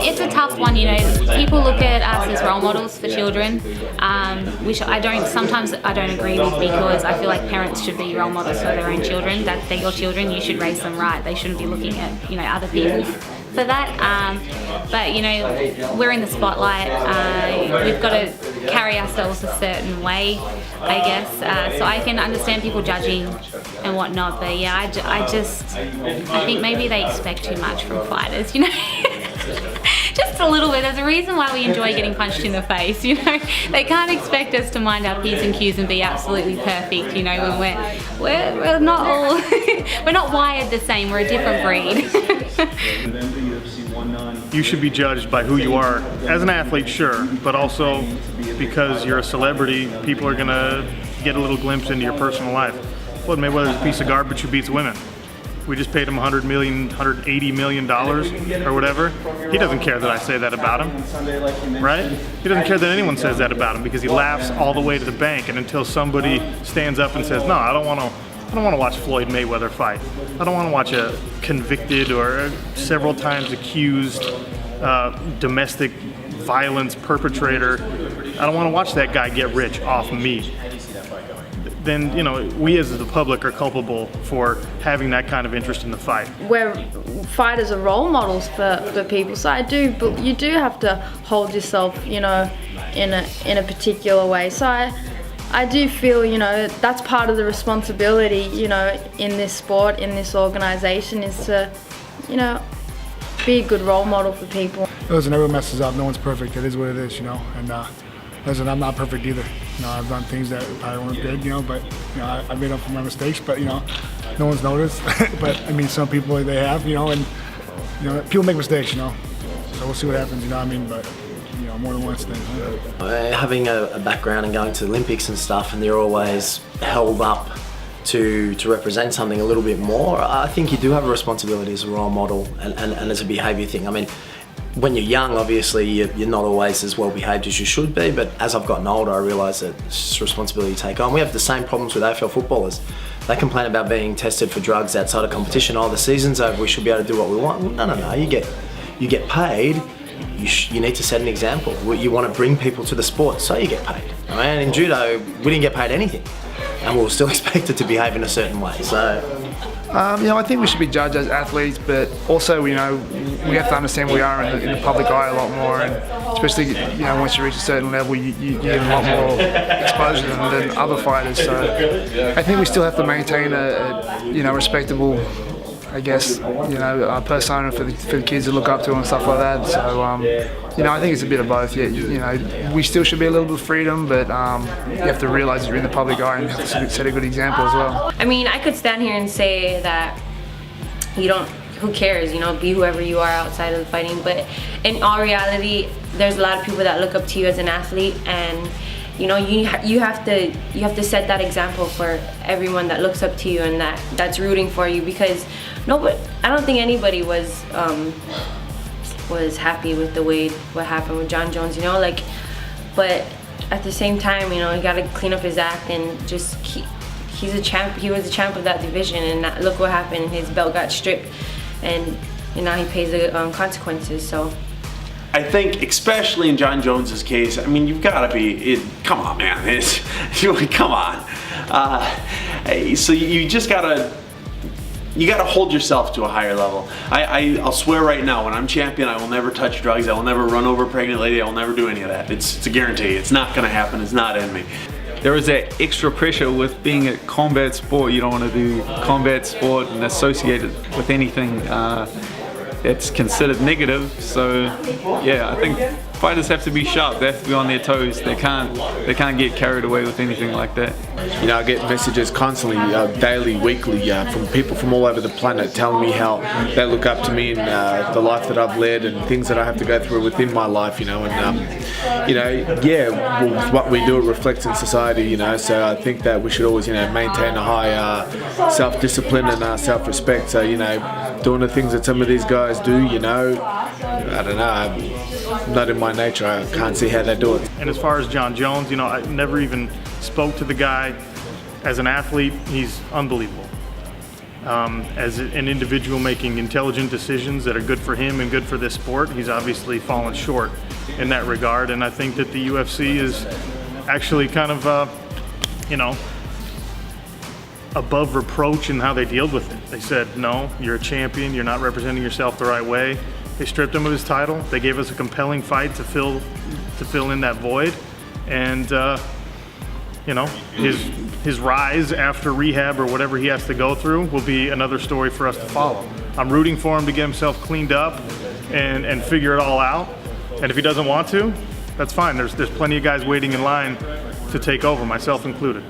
it's a tough one, you know. People look at us as role models for children, which sometimes I don't agree with, because I feel like parents should be role models for their own children. That they're your children, you should raise them right. They shouldn't be looking at, you know, other people for that. But you know, we're in the spotlight. We've got to carry ourselves a certain way, I guess. So I can understand people judging and whatnot, but yeah, I think maybe they expect too much from fighters, you know. Just a little bit. There's a reason why we enjoy getting punched in the face, you know. They can't expect us to mind our P's and Q's and be absolutely perfect, you know, when we're not all we're not wired the same. We're a different breed. You should be judged by who you are as an athlete, sure, but also because you're a celebrity, people are gonna get a little glimpse into your personal life. Floyd Mayweather's a piece of garbage who beats women. We just paid him $180 million or whatever. He doesn't care that I say that about him, right? He doesn't care that anyone says that about him, because he laughs all the way to the bank. And until somebody stands up and says, no, I don't want to watch Floyd Mayweather fight. I don't want to watch a convicted or several times accused domestic violence perpetrator. I don't want to watch that guy get rich off me. Then, you know, we as the public are culpable for having that kind of interest in the fight. Where fighters are role models for people, so but you do have to hold yourself, you know, in a particular way. So I do feel, you know, that's part of the responsibility, you know, in this sport, in this organization, is to, you know, be a good role model for people. Listen, everyone messes up. No one's perfect. It is what it is, you know. And listen, I'm not perfect either. You know, I've done things that probably weren't good, you know, but you know, I made up for my mistakes. But you know, no one's noticed. But I mean, some people they have, you know, and you know, people make mistakes, you know. So we'll see what happens, you know what I mean? But you know, more than once thing. Having a background and going to the Olympics and stuff, and they're always held up to represent something a little bit more. I think you do have a responsibility as a role model and as a behaviour thing. I mean, when you're young, obviously you're not always as well behaved as you should be, but as I've gotten older, I realise that it's a responsibility to take on. We have the same problems with AFL footballers. They complain about being tested for drugs outside of competition. Oh, the season's over, we should be able to do what we want. Well, no, you get paid. You need to set an example. You want to bring people to the sport, so you get paid. I mean, in judo, we didn't get paid anything, and we were still expected to behave in a certain way. So. You know, I think we should be judged as athletes, but also, you know, we have to understand we are in the public eye a lot more, and especially, you know, once you reach a certain level, you get a lot more exposure than other fighters. So I think we still have to maintain a you know, respectable, I guess, you know, persona for the kids to look up to and stuff like that. So, you know, I think it's a bit of both. Yeah, you know, we still should be a little bit of freedom, but you have to realise that you're in the public eye and you have to set a good example as well. I mean, I could stand here and say that who cares, you know, be whoever you are outside of the fighting, but in all reality, there's a lot of people that look up to you as an athlete, and you know, you have to set that example for everyone that looks up to you and that's rooting for you, because I don't think anybody was happy with the way what happened with Jon Jones, you know, like, but at the same time, you know, you got to clean up his act and just he's a champ. He was a champ of that division, and look what happened. His belt got stripped, and you know, he pays the consequences. So. I think, especially in Jon Jones's case, I mean, you've got to be. Come on, man! Come on. So you just gotta. You gotta hold yourself to a higher level. I'll swear right now, when I'm champion, I will never touch drugs. I will never run over a pregnant lady. I will never do any of that. It's a guarantee. It's not gonna happen. It's not in me. There is that extra pressure with being a combat sport. You don't want to do combat sport and associate it with anything that's considered negative. So yeah, I think fighters have to be sharp. They have to be on their toes. They can't get carried away with anything like that. You know, I get messages constantly, daily, weekly, from people from all over the planet telling me how they look up to me and the life that I've led and things that I have to go through within my life, you know. And, you know, yeah, well, what we do, it reflects in society, you know. So I think that we should always, you know, maintain a high self-discipline and self-respect. So, you know, doing the things that some of these guys do, you know, I don't know, not in my nature. I can't see how they do it. And as far as Jon Jones, you know, I never even spoke to the guy as an athlete. He's unbelievable. as an individual making intelligent decisions that are good for him and good for this sport. He's obviously fallen short in that regard, and I think that the UFC is actually kind of, above reproach in how they dealt with it. They said, no, you're a champion, you're not representing yourself the right way. They stripped him of his title. They gave us a compelling fight to fill in that void, and his rise after rehab or whatever he has to go through will be another story for us to follow. I'm rooting for him to get himself cleaned up and figure it all out. And if he doesn't want to, that's fine. There's plenty of guys waiting in line to take over, myself included.